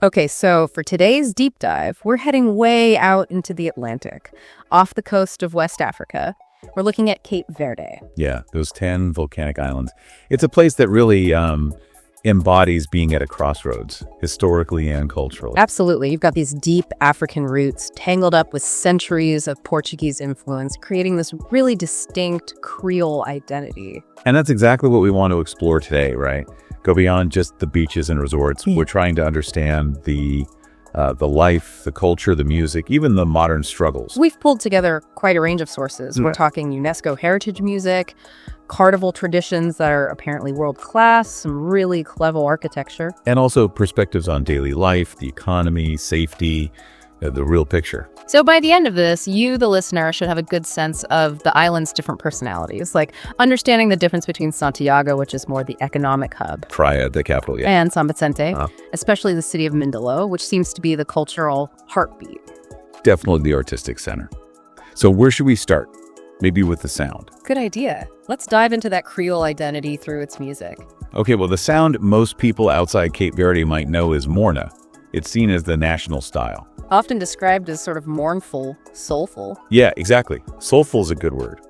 Okay, so for today's deep dive, we're heading way out into the Atlantic, off the coast of West Africa. We're looking at Cape Verde. Yeah, those 10 volcanic islands. It's a place that really embodies being at a crossroads, historically and culturally. Absolutely. You've got these deep African roots tangled up with centuries of Portuguese influence, creating this really distinct Creole identity. And that's exactly what we want to explore today, right? Go beyond just the beaches and resorts. We're trying to understand the life, the culture, the music, even the modern struggles. We've pulled together quite a range of sources. We're talking UNESCO heritage music, carnival traditions that are apparently world-class, some really clever architecture. And also perspectives on daily life, the economy, safety, the real picture. So by the end of this, you, the listener, should have a good sense of the island's different personalities, like understanding the difference between Santiago, which is more the economic hub, Praia, the capital, yeah. and San Vicente, especially the city of Mindelo, which seems to be the cultural heartbeat. Definitely the artistic center. So where should we start? Maybe with the sound. Good idea. Let's dive into that Creole identity through its music. Okay, well, the sound most people outside Cape Verde might know is morna. It's seen as the national style. Often described as sort of mournful, soulful. Yeah, exactly. Soulful is a good word.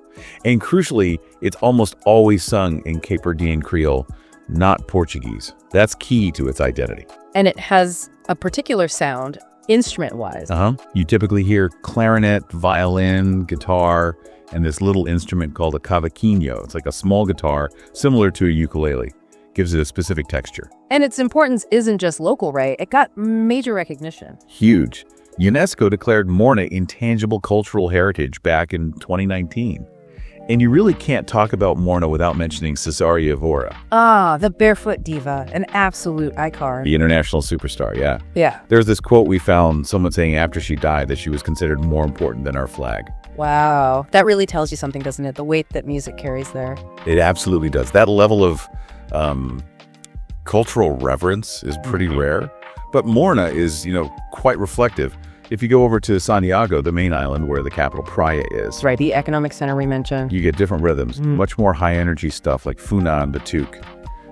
And crucially, it's almost always sung in Cape Verdean Creole, not Portuguese. That's key to its identity. And it has a particular sound, instrument-wise. You typically hear clarinet, violin, guitar, and this little instrument called a cavaquinho. It's like a small guitar, similar to a ukulele. Gives it a specific texture. And its importance isn't just local, right? It got major recognition. Huge. UNESCO declared Morna intangible cultural heritage back in 2019. And you really can't talk about Morna without mentioning Cesaria Evora. Ah, the barefoot diva, an absolute icon. The international superstar, yeah. Yeah. There's this quote we found, someone saying after she died that she was considered more important than our flag. Wow. That really tells you something, doesn't it? The weight that music carries there. It absolutely does. That level of cultural reverence is pretty rare, but Morna is, quite reflective. If you go over to Santiago, the main island where the capital Praia is. That's right, the economic center we mentioned. You get different rhythms, much more high energy stuff like Funa and Batuque.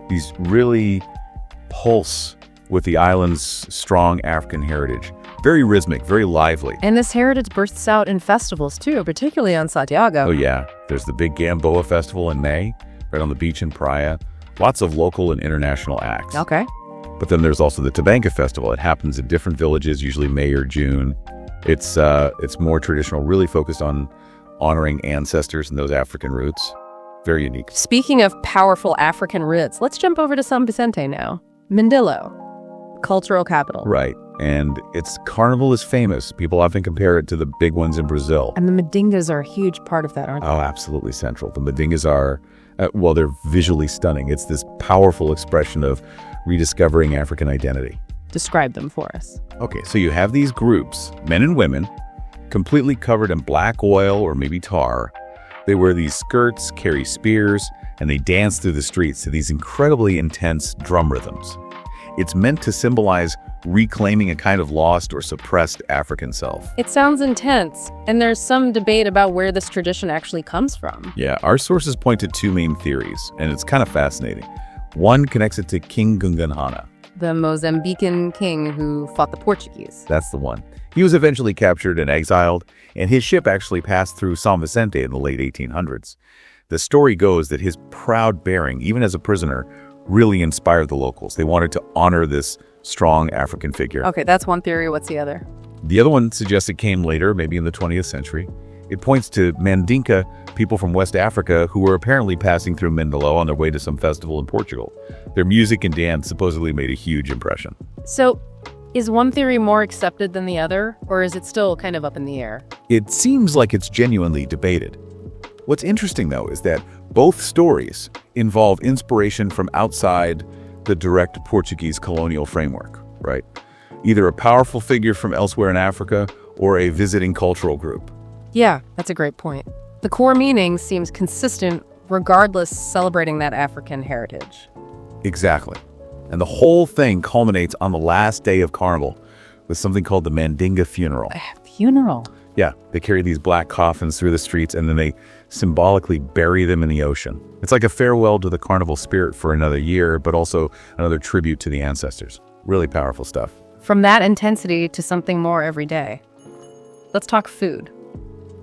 These really pulse with the island's strong African heritage. Very rhythmic, very lively. And this heritage bursts out in festivals too, particularly on Santiago. Oh yeah, there's the big Gamboa festival in May, right on the beach in Praia. Lots of local and international acts. Okay. But then there's also the Tabanca Festival. It happens in different villages, usually May or June. It's more traditional, really focused on honoring ancestors and those African roots. Very unique. Speaking of powerful African roots, let's jump over to San Vicente now. Mindelo, cultural capital. Right. And its carnival is famous. People often compare it to the big ones in Brazil. And the Mandingas are a huge part of that, aren't they? Oh, absolutely central. The Mandingas are, they're visually stunning. It's this powerful expression of rediscovering African identity. Describe them for us. Okay, so you have these groups, men and women, completely covered in black oil or maybe tar. They wear these skirts, carry spears, and they dance through the streets to these incredibly intense drum rhythms. It's meant to symbolize reclaiming a kind of lost or suppressed African self. It sounds intense, and there's some debate about where this tradition actually comes from. Yeah, our sources point to two main theories, and it's kind of fascinating. One connects it to King Gungunhana, the Mozambican king who fought the Portuguese. That's the one. He was eventually captured and exiled, and his ship actually passed through San Vicente in the late 1800s. The story goes that his proud bearing, even as a prisoner, really inspired the locals. They wanted to honor this strong African figure. Okay, that's one theory. What's the other? The other one suggests it came later, maybe in the 20th century. It points to Mandinka, people from West Africa who were apparently passing through Mindelo on their way to some festival in Portugal. Their music and dance supposedly made a huge impression. So, is one theory more accepted than the other, or is it still kind of up in the air? It seems like it's genuinely debated. What's interesting, though, is that both stories involve inspiration from outside the direct Portuguese colonial framework, right? Either a powerful figure from elsewhere in Africa or a visiting cultural group. Yeah, that's a great point. The core meaning seems consistent regardless, celebrating that African heritage. Exactly. And the whole thing culminates on the last day of Carnival with something called the Mandinga funeral. A funeral? Yeah, they carry these black coffins through the streets and then they symbolically bury them in the ocean. It's like a farewell to the carnival spirit for another year, but also another tribute to the ancestors. Really powerful stuff. From that intensity to something more everyday. Let's talk food.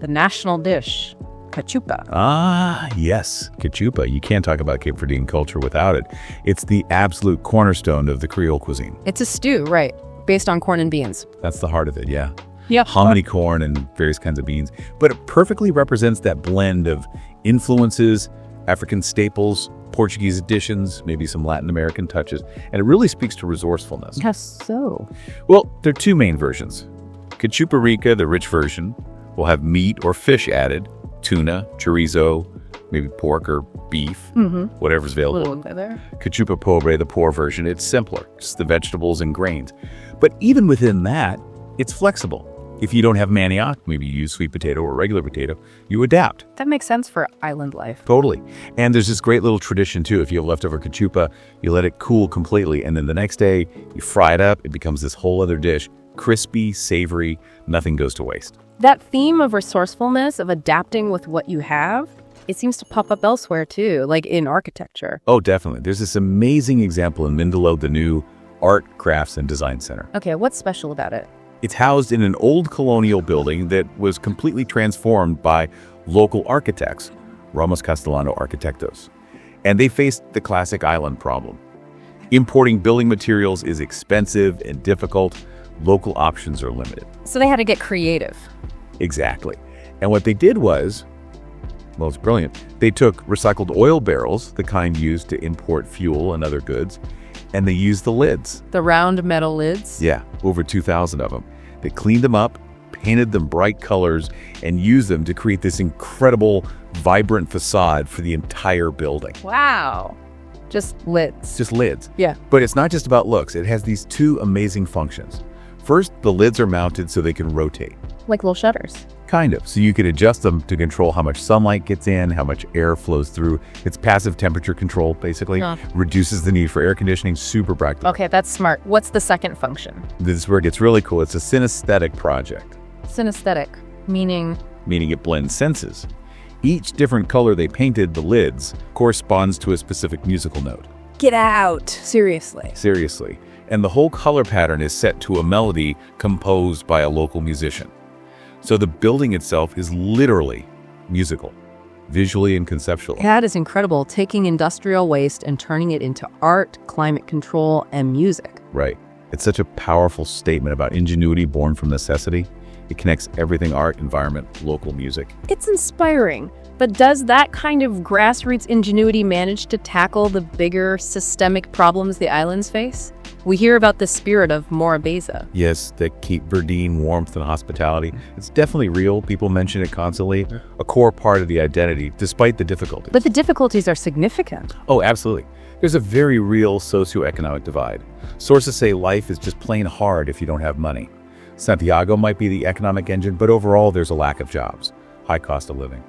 The national dish, cachupa. Ah, yes, cachupa. You can't talk about Cape Verdean culture without it. It's the absolute cornerstone of the Creole cuisine. It's a stew, right, based on corn and beans. That's the heart of it, yeah. Yep. Hominy corn and various kinds of beans. But it perfectly represents that blend of influences, African staples, Portuguese additions, maybe some Latin American touches, and it really speaks to resourcefulness. How so? Well, there are two main versions. Cachupa rica, the rich version, will have meat or fish added, tuna, chorizo, maybe pork or beef, whatever's available. Cachupa pobre, the poor version, it's simpler, just the vegetables and grains. But even within that, it's flexible. If you don't have manioc, maybe you use sweet potato or regular potato, you adapt. That makes sense for island life. Totally. And there's this great little tradition too. If you have leftover cachupa, you let it cool completely, and then the next day you fry it up. It becomes this whole other dish. Crispy, savory, nothing goes to waste. That theme of resourcefulness, of adapting with what you have, it seems to pop up elsewhere too, like in architecture. Oh, definitely. There's this amazing example in Mindelo, the new Art, Crafts, and Design Center. Okay, what's special about it? It's housed in an old colonial building that was completely transformed by local architects, Ramos Castellano Arquitectos. And they faced the classic island problem. Importing building materials is expensive and difficult. Local options are limited. So they had to get creative. Exactly. And what they did was, well, it's brilliant. They took recycled oil barrels, the kind used to import fuel and other goods, and they used the lids. The round metal lids? Yeah, over 2,000 of them. They cleaned them up, painted them bright colors, and used them to create this incredible, vibrant facade for the entire building. Wow. Just lids. Just lids. Yeah. But it's not just about looks. It has these two amazing functions. First, the lids are mounted so they can rotate. Like little shutters. Kind of. So you could adjust them to control how much sunlight gets in, how much air flows through. It's passive temperature control, basically. Reduces the need for air conditioning. Super practical. Okay, that's smart. What's the second function? This is where it gets really cool. It's a synesthetic project. Synesthetic, meaning? Meaning it blends senses. Each different color they painted, the lids, corresponds to a specific musical note. Get out. Seriously. Seriously. And the whole color pattern is set to a melody composed by a local musician. So the building itself is literally musical, visually and conceptually. That is incredible, taking industrial waste and turning it into art, climate control, and music. Right. It's such a powerful statement about ingenuity born from necessity. It connects everything: art, environment, local music. It's inspiring, but does that kind of grassroots ingenuity manage to tackle the bigger systemic problems the islands face? We hear about the spirit of Morabeza. Yes, the Cape Verdean warmth and hospitality. It's definitely real. People mention it constantly. A core part of the identity, despite the difficulties. But the difficulties are significant. Oh, absolutely. There's a very real socioeconomic divide. Sources say life is just plain hard if you don't have money. Santiago might be the economic engine, but overall there's a lack of jobs, high cost of living.